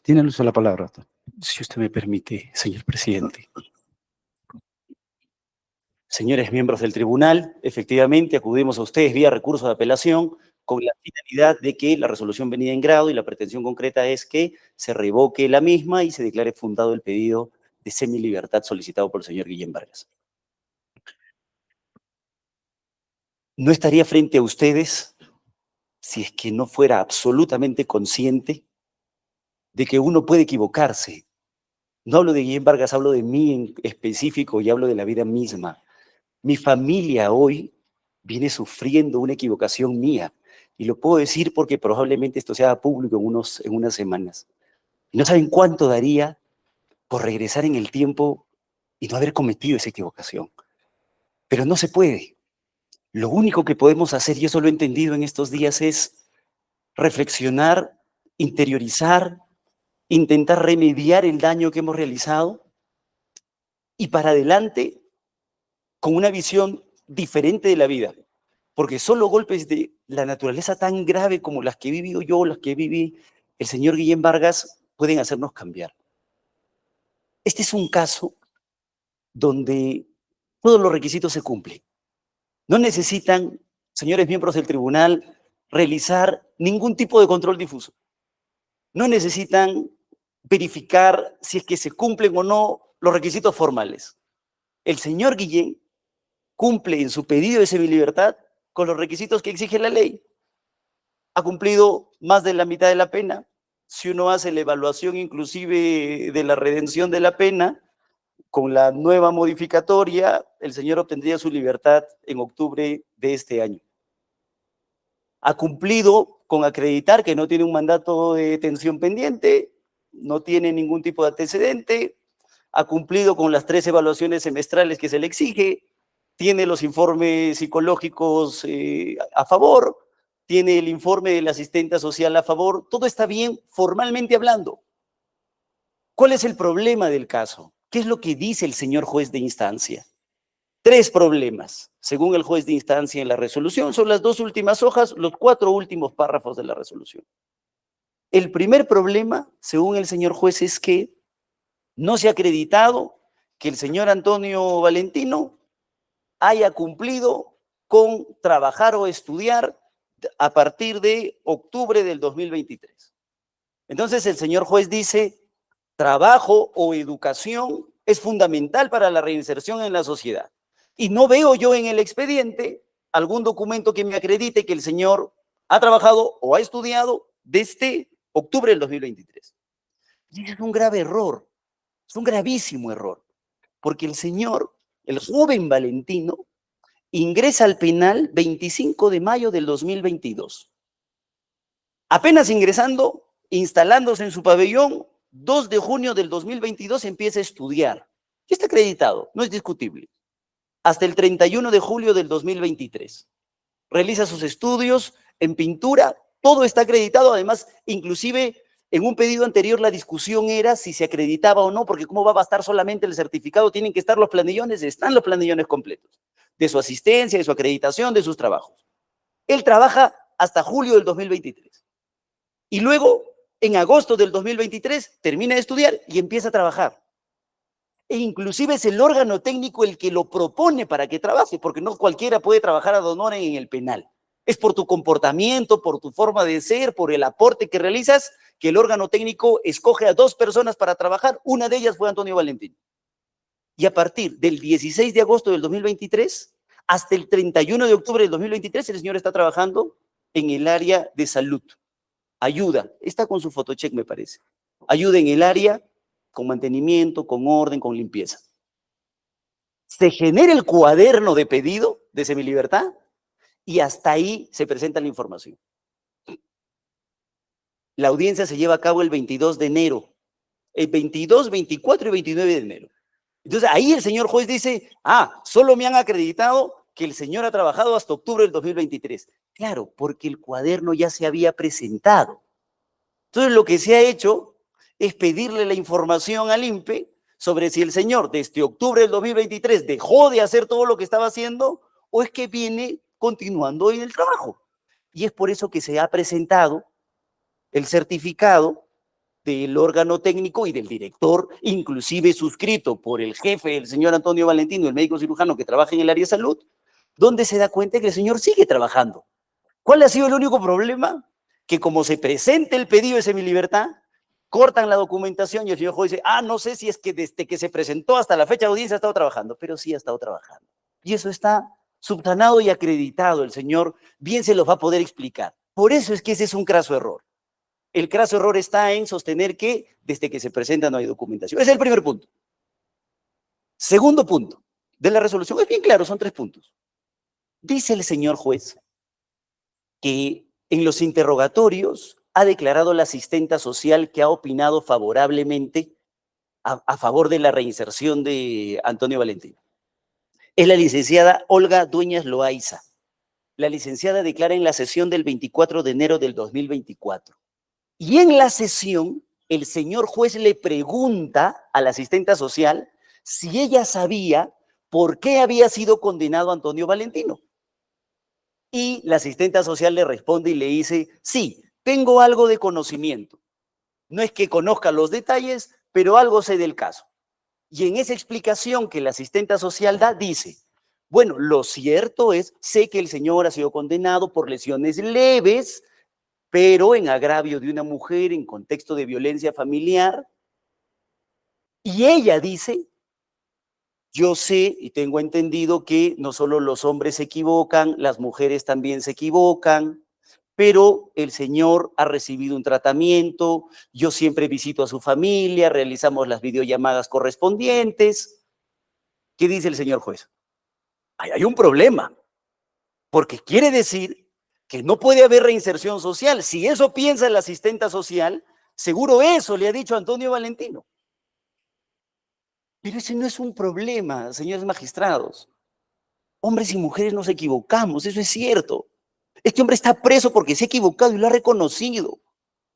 Tiene el uso de la palabra. Si usted me permite, señor presidente. Señores miembros del tribunal, efectivamente acudimos a ustedes vía recurso de apelación con la finalidad de que la resolución venida en grado y la pretensión concreta es que se revoque la misma y se declare fundado el pedido de semilibertad solicitado por el señor Guillén Vargas. No estaría frente a ustedes si es que no fuera absolutamente consciente de que uno puede equivocarse. No hablo de Guillén Vargas, hablo de mí en específico y hablo de la vida misma. Mi familia hoy viene sufriendo una equivocación mía, y lo puedo decir porque probablemente esto sea público en unas semanas. Y no saben cuánto daría por regresar en el tiempo y no haber cometido esa equivocación. Pero no se puede. Lo único que podemos hacer, y eso lo he entendido en estos días, es reflexionar, interiorizar, intentar remediar el daño que hemos realizado y para adelante con una visión diferente de la vida. Porque solo golpes de la naturaleza tan grave como las que he vivido yo, las que viví el señor Guillén Vargas, pueden hacernos cambiar. Este es un caso donde todos los requisitos se cumplen. No necesitan, señores miembros del tribunal, realizar ningún tipo de control difuso. No necesitan verificar si es que se cumplen o no los requisitos formales. El señor Guillén cumple en su pedido de semilibertad con los requisitos que exige la ley. Ha cumplido más de la mitad de la pena. Si uno hace la evaluación inclusive de la redención de la pena, con la nueva modificatoria, el señor obtendría su libertad en octubre de este año. Ha cumplido con acreditar que no tiene un mandato de detención pendiente, no tiene ningún tipo de antecedente, ha cumplido con las 3 evaluaciones semestrales que se le exige, tiene los informes psicológicos a favor, tiene el informe de la asistenta social a favor, todo está bien formalmente hablando. ¿Cuál es el problema del caso? ¿Qué es lo que dice el señor juez de instancia? 3 problemas, según el juez de instancia en la resolución, son las 2 últimas hojas, los 4 últimos párrafos de la resolución. El primer problema, según el señor juez, es que no se ha acreditado que el señor Antonio Valentino haya cumplido con trabajar o estudiar a partir de octubre del 2023. Entonces el señor juez dice, trabajo o educación es fundamental para la reinserción en la sociedad. Y no veo yo en el expediente algún documento que me acredite que el señor ha trabajado o ha estudiado desde octubre del 2023. Y es un grave error, es un gravísimo error, porque el señor, el joven Valentino, ingresa al penal 25 de mayo del 2022. Apenas ingresando, instalándose en su pabellón, 2 de junio del 2022 empieza a estudiar. Y está acreditado, no es discutible. Hasta el 31 de julio del 2023. Realiza sus estudios en pintura, todo está acreditado, además, inclusive en un pedido anterior la discusión era si se acreditaba o no, porque cómo va a bastar solamente el certificado, tienen que estar los planillones, están los planillones completos, de su asistencia, de su acreditación, de sus trabajos. Él trabaja hasta julio del 2023. Y luego, en agosto del 2023, termina de estudiar y empieza a trabajar. E inclusive es el órgano técnico el que lo propone para que trabaje, porque no cualquiera puede trabajar ad honorem en el penal. Es por tu comportamiento, por tu forma de ser, por el aporte que realizas, que el órgano técnico escoge a 2 personas para trabajar. Una de ellas fue Antonio Valentín. Y a partir del 16 de agosto del 2023 hasta el 31 de octubre del 2023, el señor está trabajando en el área de salud. Ayuda, está con su fotocheck, me parece. Ayuda en el área con mantenimiento, con orden, con limpieza. Se genera el cuaderno de pedido de semilibertad y hasta ahí se presenta la información. La audiencia se lleva a cabo el 22 de enero, el 22, 24 y 29 de enero. Entonces ahí el señor juez dice, solo me han acreditado que el señor ha trabajado hasta octubre del 2023. Claro, porque el cuaderno ya se había presentado. Entonces lo que se ha hecho es pedirle la información al INPE sobre si el señor desde octubre del 2023 dejó de hacer todo lo que estaba haciendo o es que viene continuando en el trabajo. Y es por eso que se ha presentado el certificado del órgano técnico y del director, inclusive suscrito por el jefe, el señor Antonio Valentino, el médico cirujano que trabaja en el área de salud, donde se da cuenta que el señor sigue trabajando. ¿Cuál ha sido el único problema? Que como se presenta el pedido de semilibertad, cortan la documentación y el señor juez dice, no sé si es que desde que se presentó hasta la fecha de audiencia ha estado trabajando, pero sí ha estado trabajando. Y eso está subsanado y acreditado, el señor bien se los va a poder explicar. Por eso es que ese es un craso error. El craso error está en sostener que desde que se presenta no hay documentación. Ese es el primer punto. Segundo punto de la resolución, es bien claro, son 3 puntos. Dice el señor juez que en los interrogatorios ha declarado la asistenta social que ha opinado favorablemente a favor de la reinserción de Antonio Valentino. Es la licenciada Olga Dueñas Loaiza. La licenciada declara en la sesión del 24 de enero del 2024. Y en la sesión, el señor juez le pregunta a la asistenta social si ella sabía por qué había sido condenado Antonio Valentino. Y la asistenta social le responde y le dice, sí, tengo algo de conocimiento. No es que conozca los detalles, pero algo sé del caso. Y en esa explicación que la asistenta social da, dice, bueno, lo cierto es, sé que el señor ha sido condenado por lesiones leves, pero en agravio de una mujer en contexto de violencia familiar. Y ella dice, yo sé y tengo entendido que no solo los hombres se equivocan, las mujeres también se equivocan, pero el señor ha recibido un tratamiento, yo siempre visito a su familia, realizamos las videollamadas correspondientes. ¿Qué dice el señor juez? Ahí hay un problema, porque quiere decir que no puede haber reinserción social. Si eso piensa el asistente social, seguro eso le ha dicho Antonio Valentino. Pero ese no es un problema, señores magistrados. Hombres y mujeres nos equivocamos, eso es cierto. Este hombre está preso porque se ha equivocado y lo ha reconocido.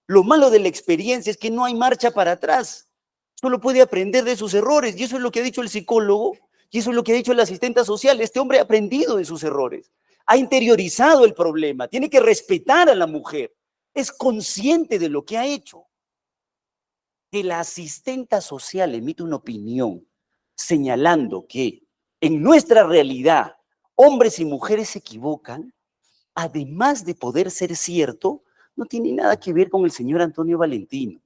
Lo malo de la experiencia es que no hay marcha para atrás. Solo puede aprender de sus errores. Y eso es lo que ha dicho el psicólogo y eso es lo que ha dicho el asistente social. Este hombre ha aprendido de sus errores. Ha interiorizado el problema. Tiene que respetar a la mujer. Es consciente de lo que ha hecho. Que la asistenta social emite una opinión señalando que en nuestra realidad hombres y mujeres se equivocan, además de poder ser cierto, no tiene nada que ver con el señor Antonio Valentino.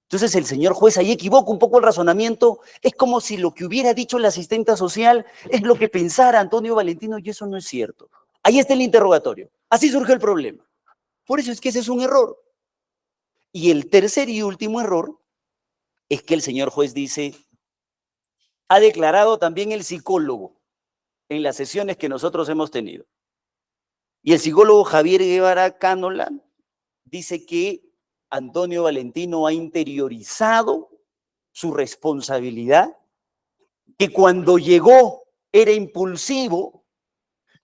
Entonces el señor juez ahí equivoca un poco el razonamiento, es como si lo que hubiera dicho la asistenta social es lo que pensara Antonio Valentino y eso no es cierto. Ahí está el interrogatorio, así surgió el problema. Por eso es que ese es un error. Y el tercer y último error es que el señor juez dice, ha declarado también el psicólogo en las sesiones que nosotros hemos tenido. Y el psicólogo Javier Guevara Cánola dice que Antonio Valentino ha interiorizado su responsabilidad, que cuando llegó era impulsivo,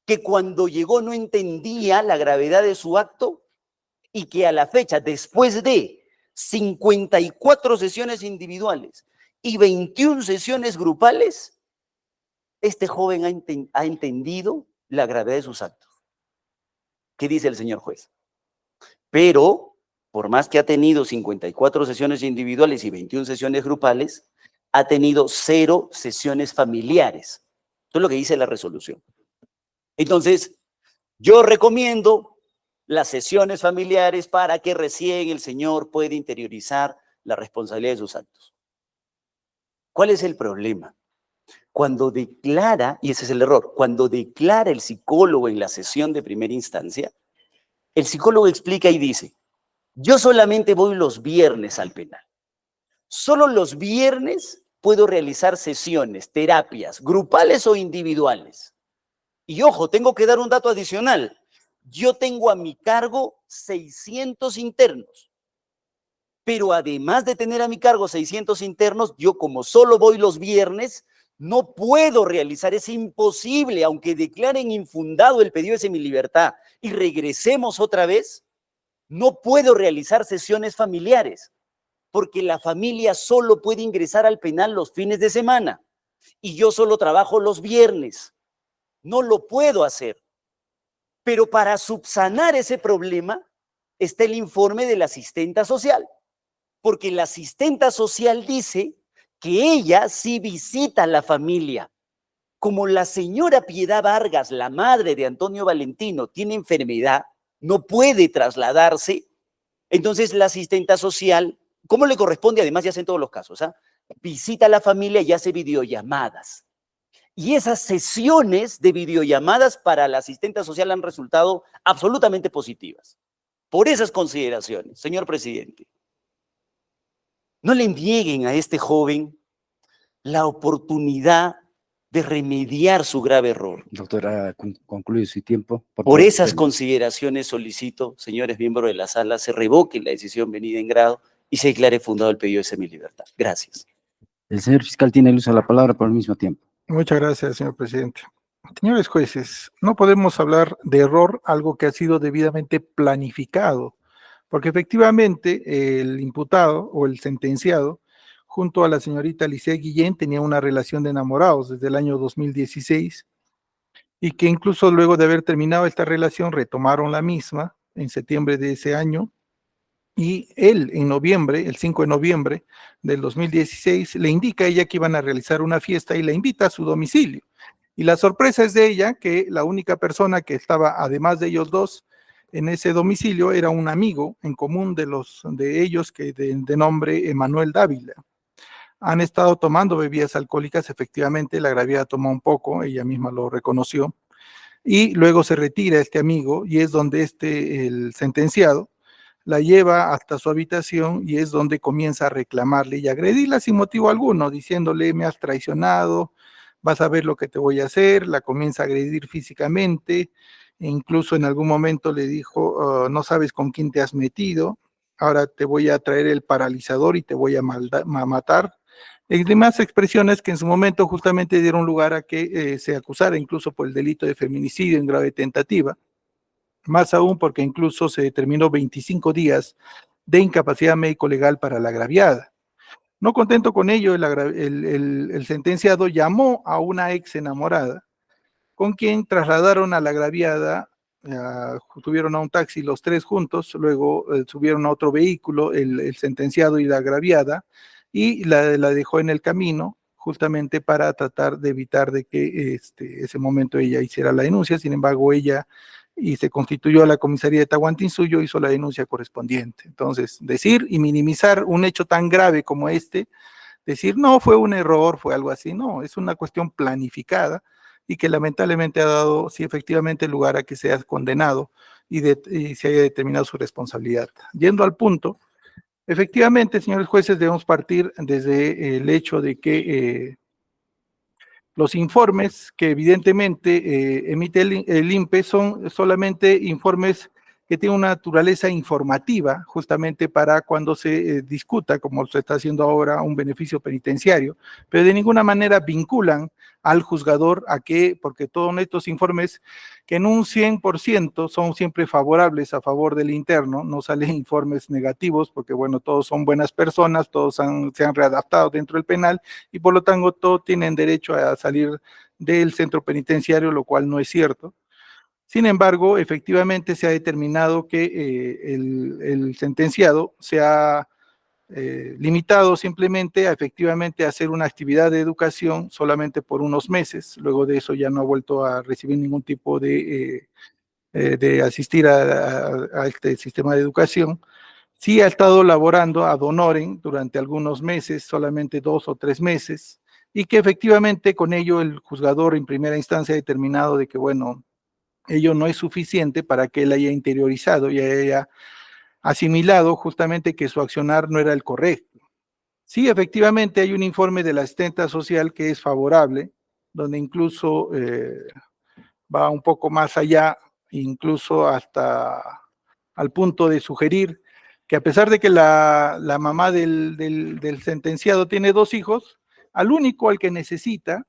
que cuando llegó no entendía la gravedad de su acto y que a la fecha, después de 54 sesiones individuales y 21 sesiones grupales, este joven ha entendido la gravedad de sus actos. ¿Qué dice el señor juez? Pero, por más que ha tenido 54 sesiones individuales y 21 sesiones grupales, ha tenido 0 sesiones familiares. Eso es lo que dice la resolución. Entonces, yo recomiendo las sesiones familiares para que recién el señor pueda interiorizar la responsabilidad de sus actos. ¿Cuál es el problema? Cuando declara, y ese es el error, cuando declara el psicólogo en la sesión de primera instancia, el psicólogo explica y dice, yo solamente voy los viernes al penal. Solo los viernes puedo realizar sesiones, terapias, grupales o individuales. Y ojo, tengo que dar un dato adicional. Yo tengo a mi cargo 600 internos. Pero además de tener a mi cargo 600 internos, yo como solo voy los viernes, no puedo realizar, es imposible, aunque declaren infundado el pedido de semilibertad y regresemos otra vez, no puedo realizar sesiones familiares, porque la familia solo puede ingresar al penal los fines de semana y yo solo trabajo los viernes. No lo puedo hacer. Pero para subsanar ese problema está el informe de la asistenta social. porque la asistenta social dice que ella sí visita a la familia. Como la señora Piedad Vargas, la madre de Antonio Valentino, tiene enfermedad, no puede trasladarse, entonces la asistenta social, ¿cómo le corresponde? Además, ya hace en todos los casos, visita a la familia y hace videollamadas. Y esas sesiones de videollamadas para la asistenta social han resultado absolutamente positivas. Por esas consideraciones, señor presidente, no le nieguen a este joven la oportunidad de remediar su grave error. Doctora, concluye su tiempo. Por esas consideraciones solicito, señores miembros de la sala, se revoque la decisión venida en grado y se declare fundado el pedido de semilibertad. Gracias. El señor fiscal tiene el uso de la palabra por el mismo tiempo. Muchas gracias, señor presidente. Señores jueces, no podemos hablar de error, algo que ha sido debidamente planificado, porque efectivamente el imputado o el sentenciado, junto a la señorita Lice Guillén, tenía una relación de enamorados desde el año 2016, y que incluso luego de haber terminado esta relación retomaron la misma en septiembre de ese año, y él en noviembre, el 5 de noviembre del 2016, le indica a ella que iban a realizar una fiesta y la invita a su domicilio. Y la sorpresa es de ella que la única persona que estaba, además de ellos dos, en ese domicilio era un amigo en común de ellos que de nombre Emanuel Dávila. Han estado tomando bebidas alcohólicas, efectivamente, la agraviada tomó un poco, ella misma lo reconoció, y luego se retira este amigo y es donde el sentenciado la lleva hasta su habitación y es donde comienza a reclamarle y agredirla sin motivo alguno, diciéndole: me has traicionado, vas a ver lo que te voy a hacer. La comienza a agredir físicamente, e incluso en algún momento le dijo: no sabes con quién te has metido, ahora te voy a traer el paralizador y te voy a matar. Y demás expresiones que en su momento justamente dieron lugar a que se acusara incluso por el delito de feminicidio en grave tentativa. Más aún porque incluso se determinó 25 días de incapacidad médico-legal para la agraviada. No contento con ello, el sentenciado llamó a una ex enamorada, con quien trasladaron a la agraviada, subieron a un taxi los tres juntos, luego subieron a otro vehículo, el sentenciado y la agraviada, y la dejó en el camino, justamente para tratar de evitar de que ese momento ella hiciera la denuncia. Sin embargo, ella y se constituyó a la comisaría de Tahuantinsuyo, hizo la denuncia correspondiente. Entonces, decir y minimizar un hecho tan grave como decir no, fue un error, fue algo así, no, es una cuestión planificada y que lamentablemente ha dado, sí, efectivamente, lugar a que sea condenado y se haya determinado su responsabilidad. Yendo al punto, efectivamente, señores jueces, debemos partir desde el hecho de que los informes que evidentemente emite el INPE son solamente informes que tienen una naturaleza informativa, justamente para cuando se discuta, como se está haciendo ahora, un beneficio penitenciario, pero de ninguna manera vinculan al juzgador a que, porque todos estos informes, que en un 100% son siempre favorables a favor del interno, no salen informes negativos, porque bueno, todos son buenas personas, todos se han readaptado dentro del penal, y por lo tanto todos tienen derecho a salir del centro penitenciario, lo cual no es cierto. Sin embargo, efectivamente se ha determinado que el sentenciado se ha limitado simplemente a efectivamente hacer una actividad de educación solamente por unos meses. Luego de eso ya no ha vuelto a recibir ningún tipo de asistir a este sistema de educación. Sí ha estado laborando ad honorem durante algunos meses, solamente 2 o 3 meses, y que efectivamente con ello el juzgador en primera instancia ha determinado de que, bueno, ello no es suficiente para que él haya interiorizado y haya asimilado justamente que su accionar no era el correcto. Sí, efectivamente hay un informe de la asistenta social que es favorable, donde incluso va un poco más allá, incluso hasta al punto de sugerir que a pesar de que la mamá del sentenciado tiene 2 hijos, al único al que necesita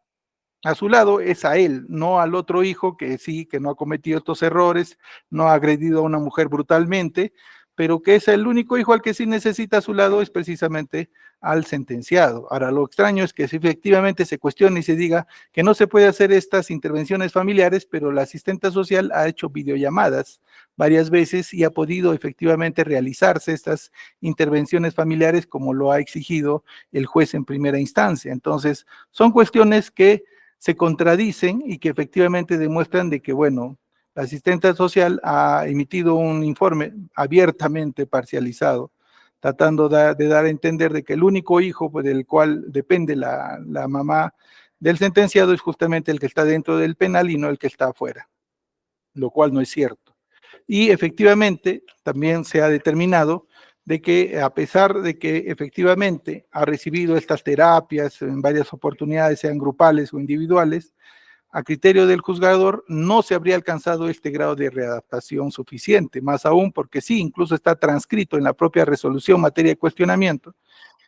a su lado es a él, no al otro hijo que sí, que no ha cometido estos errores, no ha agredido a una mujer brutalmente, pero que es el único hijo al que sí necesita a su lado es precisamente al sentenciado. Ahora, lo extraño es que si efectivamente se cuestione y se diga que no se puede hacer estas intervenciones familiares, pero la asistente social ha hecho videollamadas varias veces y ha podido efectivamente realizarse estas intervenciones familiares como lo ha exigido el juez en primera instancia. Entonces, son cuestiones que se contradicen y que efectivamente demuestran de que, bueno, la asistente social ha emitido un informe abiertamente parcializado, tratando de dar a entender de que el único hijo pues, del cual depende la mamá del sentenciado es justamente el que está dentro del penal y no el que está afuera, lo cual no es cierto. Y efectivamente también se ha determinado de que a pesar de que efectivamente ha recibido estas terapias en varias oportunidades, sean grupales o individuales, a criterio del juzgador no se habría alcanzado este grado de readaptación suficiente, más aún porque sí, incluso está transcrito en la propia resolución materia de cuestionamiento,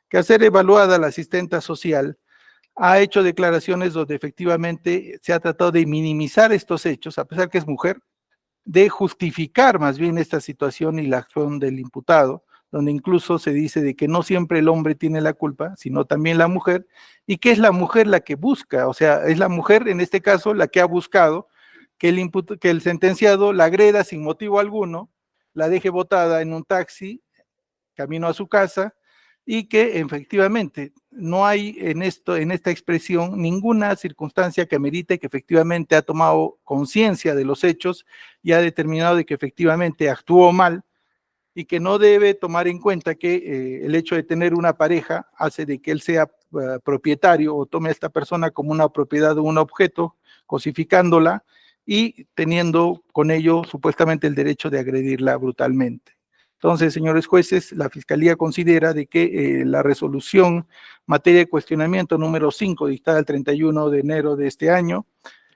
que al ser evaluada la asistenta social ha hecho declaraciones donde efectivamente se ha tratado de minimizar estos hechos, a pesar que es mujer, de justificar más bien esta situación y la acción del imputado, donde incluso se dice de que no siempre el hombre tiene la culpa, sino también la mujer, y que es la mujer la que busca, o sea, es la mujer en este caso la que ha buscado que el sentenciado la agreda sin motivo alguno, la deje botada en un taxi, camino a su casa, y que efectivamente no hay en esta expresión ninguna circunstancia que merite que efectivamente ha tomado conciencia de los hechos y ha determinado de que efectivamente actuó mal y que no debe tomar en cuenta que el hecho de tener una pareja hace de que él sea propietario o tome a esta persona como una propiedad de un objeto, cosificándola y teniendo con ello supuestamente el derecho de agredirla brutalmente. Entonces, señores jueces, la Fiscalía considera de que la resolución materia de cuestionamiento número 5, dictada el 31 de enero de este año,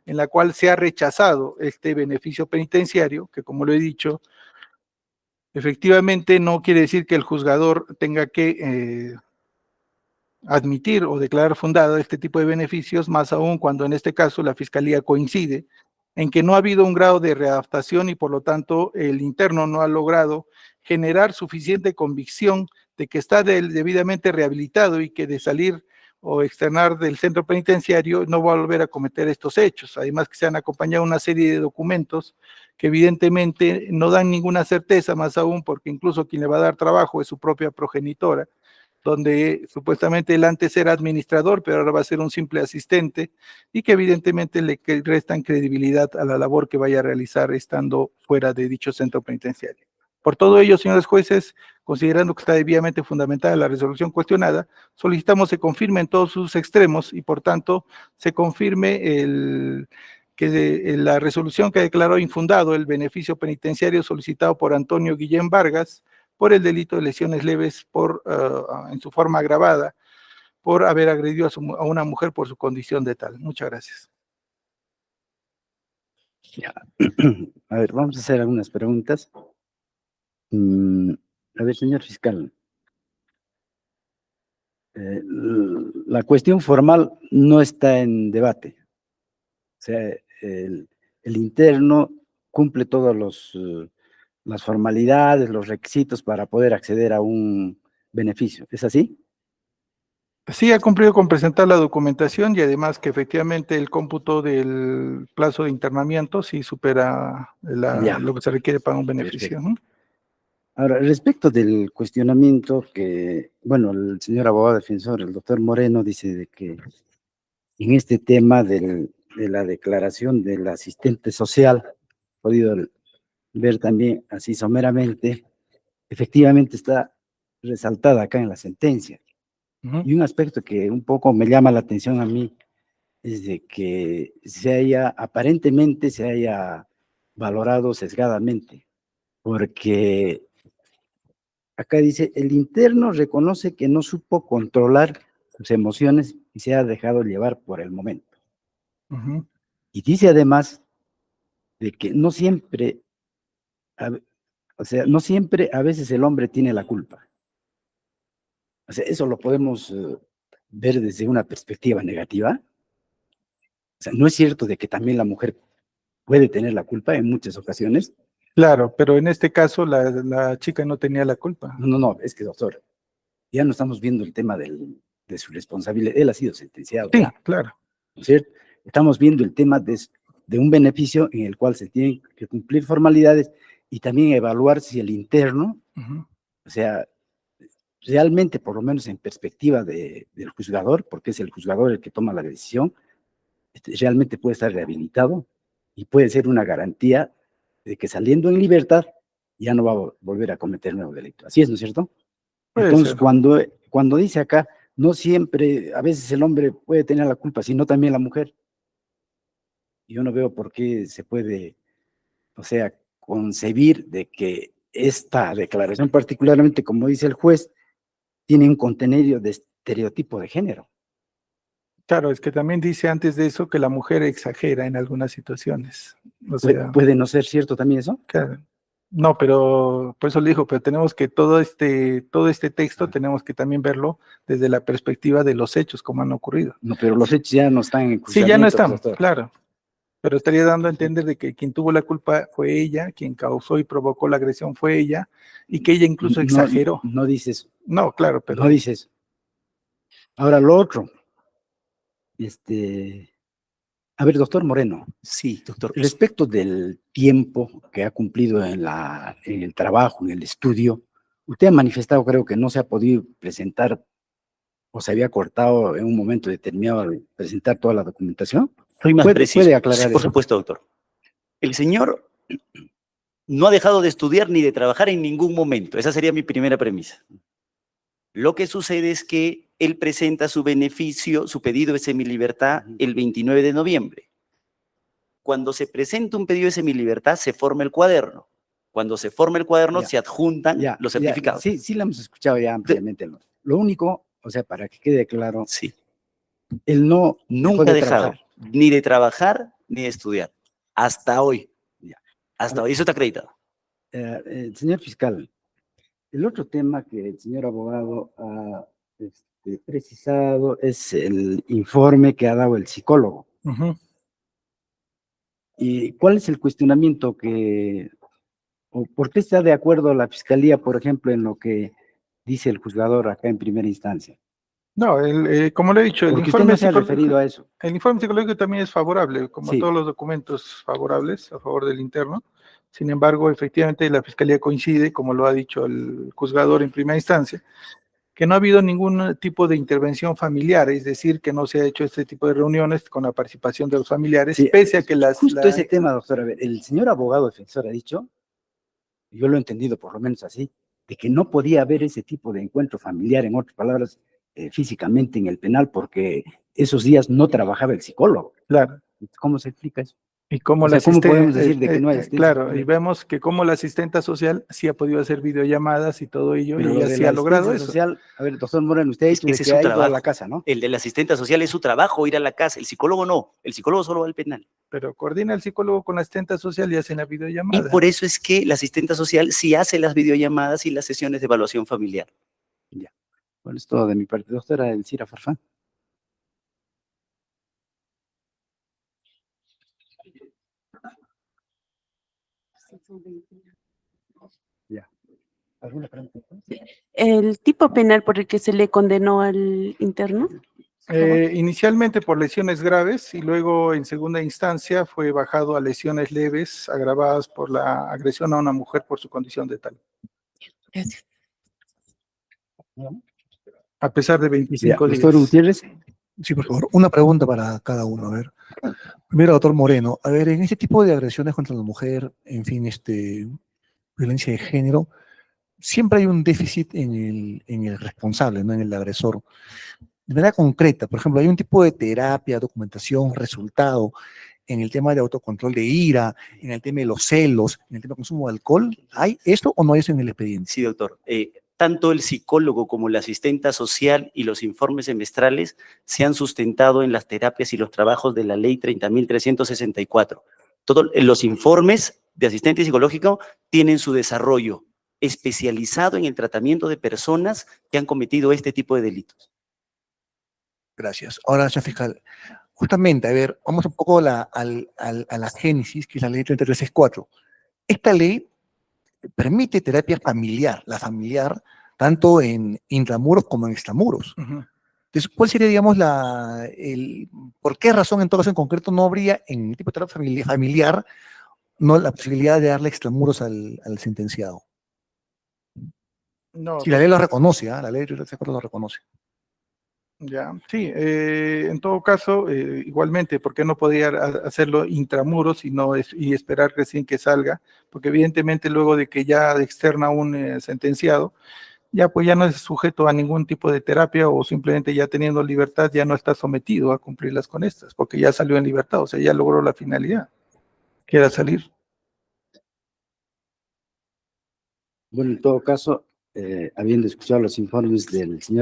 en la cual se ha rechazado este beneficio penitenciario, que como lo he dicho, efectivamente no quiere decir que el juzgador tenga que admitir o declarar fundado este tipo de beneficios, más aún cuando en este caso la Fiscalía coincide en que no ha habido un grado de readaptación y por lo tanto el interno no ha logrado generar suficiente convicción de que está debidamente rehabilitado y que de salir o externar del centro penitenciario no va a volver a cometer estos hechos. Además que se han acompañado una serie de documentos que evidentemente no dan ninguna certeza, más aún porque incluso quien le va a dar trabajo es su propia progenitora, donde supuestamente él antes era administrador, pero ahora va a ser un simple asistente, y que evidentemente le restan credibilidad a la labor que vaya a realizar estando fuera de dicho centro penitenciario. Por todo ello, señores jueces, considerando que está debidamente fundamentada la resolución cuestionada, solicitamos se confirme en todos sus extremos y por tanto se confirme la resolución que declaró infundado el beneficio penitenciario solicitado por Antonio Guillén Vargas por el delito de lesiones leves en su forma agravada por haber agredido a una mujer por su condición de tal. Muchas gracias. Ya. A ver, vamos a hacer algunas preguntas. A ver, señor fiscal, la cuestión formal no está en debate. O sea, el interno cumple todos las formalidades, los requisitos para poder acceder a un beneficio. ¿Es así? Sí, ha cumplido con presentar la documentación y además que efectivamente el cómputo del plazo de internamiento sí supera Ya, lo que se requiere para un beneficio. perfecto. Ahora, respecto del cuestionamiento que, bueno, el señor abogado defensor, el doctor Moreno, dice de que en este tema de la declaración del asistente social, podido ver también así someramente, efectivamente está resaltada acá en la sentencia. Y un aspecto que un poco me llama la atención a mí es de que aparentemente se haya valorado sesgadamente, porque acá dice, el interno reconoce que no supo controlar sus emociones y se ha dejado llevar por el momento. Y dice además de que no siempre, o sea, no siempre a veces el hombre tiene la culpa. O sea, eso lo podemos ver desde una perspectiva negativa. O sea, no es cierto de que también la mujer puede tener la culpa en muchas ocasiones. Claro, pero en este caso la chica no tenía la culpa. No, es que doctor, ya no estamos viendo el tema de su responsabilidad. Él ha sido sentenciado Sí, ya, claro. ¿no es cierto? Estamos viendo el tema de un beneficio en el cual se tienen que cumplir formalidades y también evaluar si el interno, Ujú. o sea, realmente, por lo menos en perspectiva del juzgador, porque es el juzgador el que toma la decisión, realmente puede estar rehabilitado y puede ser una garantía de que saliendo en libertad ya no va a volver a cometer nuevo delito. Así es, ¿no es cierto? Puede Entonces, ser. cuando dice acá, no siempre, a veces el hombre puede tener la culpa, sino también la mujer. Yo no veo por qué se puede, o sea, concebir de que esta declaración, particularmente como dice el juez, tiene un contenido de estereotipo de género. Claro, es que también dice antes de eso que la mujer exagera en algunas situaciones. O sea, ¿Puede no ser cierto también eso? claro. No, pero por eso le dijo, pero tenemos que todo este texto tenemos que también verlo desde la perspectiva de los hechos, como han ocurrido. No, pero los hechos ya no están en Sí, ya no cruzamiento, pues, están, doctor. claro, pero estaría dando a entender de que quien tuvo la culpa fue ella, quien causó y provocó la agresión fue ella, y que ella incluso No, exageró. no dices, No, claro, no pero dices. Ahora lo otro, a ver, doctor Moreno, Sí, doctor. respecto del tiempo que ha cumplido en el trabajo, en el estudio, usted ha manifestado, creo que no se ha podido presentar o se había cortado en un momento determinado de presentar toda la documentación. Soy más preciso. ¿Puede Sí, aclarar por eso? supuesto, doctor. El señor no ha dejado de estudiar ni de trabajar en ningún momento. Esa sería mi primera premisa. Lo que sucede es que él presenta su beneficio, su pedido de semilibertad el 29 de noviembre. Cuando se presenta un pedido de semilibertad, se forma el cuaderno. Cuando se forma el cuaderno, Ya, se adjuntan los certificados. sí, lo hemos escuchado ya ampliamente. Lo único, o sea, para que quede claro, Sí, él no dejó nunca ha de trabajar. dejado ni de trabajar ni de estudiar. Hasta hoy. Ya. A Hasta ver, hoy. Eso está acreditado. señor fiscal, el otro tema que el señor abogado ha precisado es el informe que ha dado el psicólogo. ujú. ¿Y cuál es el cuestionamiento o por qué está de acuerdo la fiscalía, por ejemplo, en lo que dice el juzgador acá en primera instancia? No, como le he dicho, Porque usted no se ha referido a eso. el informe psicológico también es favorable, como Sí, todos los documentos favorables a favor del interno. Sin embargo, efectivamente, la Fiscalía coincide, como lo ha dicho el juzgador en primera instancia, que no ha habido ningún tipo de intervención familiar, es decir, que no se ha hecho este tipo de reuniones con la participación de los familiares, sí, pese a que justo ese tema, doctor. A ver, el señor abogado defensor ha dicho, yo lo he entendido por lo menos así, de que no podía haber ese tipo de encuentro familiar, en otras palabras, físicamente en el penal, porque esos días no trabajaba el psicólogo. claro, ¿Cómo se explica eso? y cómo O la sea, ¿cómo podemos decir de que no hay asistencia claro, y familiar? vemos que como la asistenta social sí ha podido hacer videollamadas y todo ello, y Pero lo ella de sí la ha logrado asistencia eso. social, a ver, doctor Moreno, usted ha Es dicho que de ese es que su ha ido a la trabajo. casa, ¿no? El del asistente social es su trabajo, ir a la casa. El psicólogo no. El psicólogo solo va al penal. Pero coordina el psicólogo con la asistenta social y hacen la Y videollamada. por eso es que la asistente social sí hace las videollamadas y las sesiones de evaluación familiar. Ya. Bueno, es todo de mi parte, doctora Elcira Farfán. Ya. ¿Alguna pregunta? El tipo penal por el que se le condenó al interno. Inicialmente por lesiones graves y luego en segunda instancia fue bajado a lesiones leves agravadas por la agresión a una mujer por su condición de tal, Gracias. a pesar de Ya, 25 doctor días. Gutiérrez. Sí, por favor, una pregunta para cada uno. A ver, primero, doctor Moreno, a ver, en este tipo de agresiones contra la mujer, en fin, violencia de género, siempre hay un déficit en el responsable, ¿no? En el agresor. De manera concreta, por ejemplo, hay un tipo de terapia, documentación, resultado en el tema de autocontrol de ira, en el tema de los celos, en el tema de consumo de alcohol. ¿Hay esto o no hay eso en el expediente? Sí, doctor. Tanto el psicólogo como la asistenta social y los informes semestrales se han sustentado en las terapias y los trabajos de la ley 30.364. Todos los informes de asistente psicológico tienen su desarrollo especializado en el tratamiento de personas que han cometido este tipo de delitos. Gracias. Ahora, señor fiscal, justamente, a ver, vamos un poco a la génesis, que es la ley 3364. esta ley permite terapia familiar, la familiar, tanto en intramuros como en extramuros. Ujú. Entonces, ¿cuál sería, digamos, por qué razón en todo caso en concreto no habría en el tipo de terapia familiar no la posibilidad de darle extramuros al sentenciado? No, Si la ley lo reconoce, la ley de acuerdo lo reconoce. ya, sí, en todo caso, igualmente, ¿por qué no podría hacerlo intramuros y esperar recién que salga? Porque evidentemente luego de que ya externa un sentenciado, ya pues ya no es sujeto a ningún tipo de terapia o simplemente ya teniendo libertad ya no está sometido a cumplirlas con estas, porque ya salió en libertad, o sea, ya logró la finalidad, que era salir. Bueno, en todo caso, habiendo escuchado los informes del señor